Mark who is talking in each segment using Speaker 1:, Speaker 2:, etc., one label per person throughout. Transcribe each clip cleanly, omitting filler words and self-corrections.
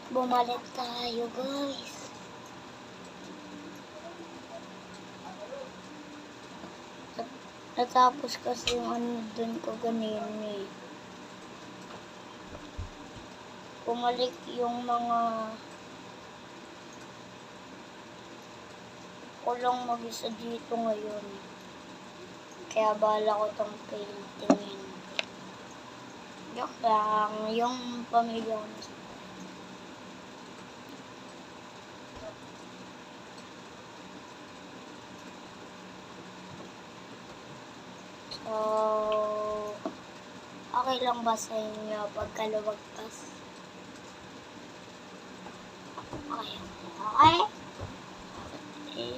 Speaker 1: Bumalik tayo, guys. Natapos kasi yung ano dun ko ganun eh. Bumalik yung mga kulong mag-isa dito ngayon. Kaya bala ko tong paintingin. Joke lang, yung pamilya ko. So, okay lang ba sa inyo pagkalawagtas? Okay. Okay? Okay.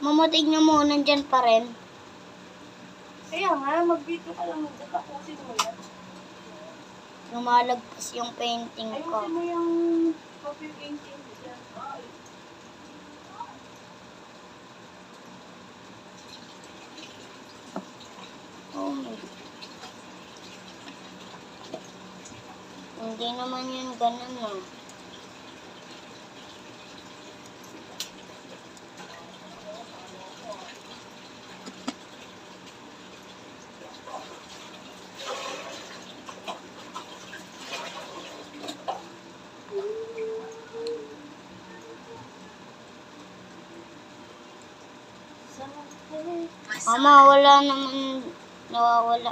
Speaker 1: Mamutig na muna dyan pa rin.
Speaker 2: Kaya nga, mag-video ka lang. Tapusin mo yan.
Speaker 1: Lumalagpas yung painting ko.
Speaker 2: Ayusin mo yung coffee painting mo dyan.
Speaker 1: Oh my. Hindi naman yun ganun no. Mama, wala naman nawawala.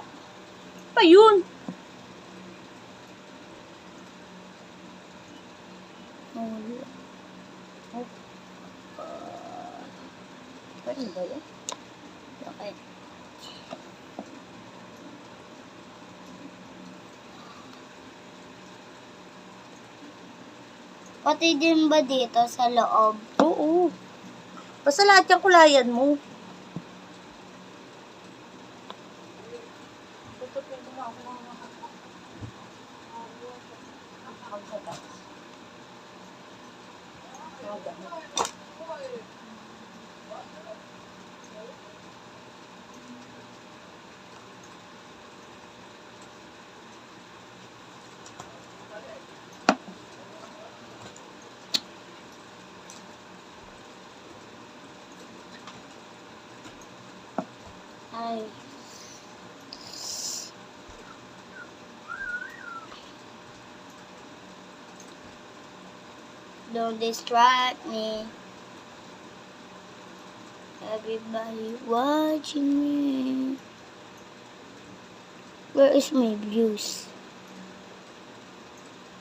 Speaker 2: Pa yun!
Speaker 1: Nawawala.
Speaker 2: Ano ba yan?
Speaker 1: Bakit? Pati din ba dito sa loob?
Speaker 2: Oo. Basta lahat yung kulayan mo.
Speaker 1: Ay. Don't distract me. Everybody watching me. Where is my views?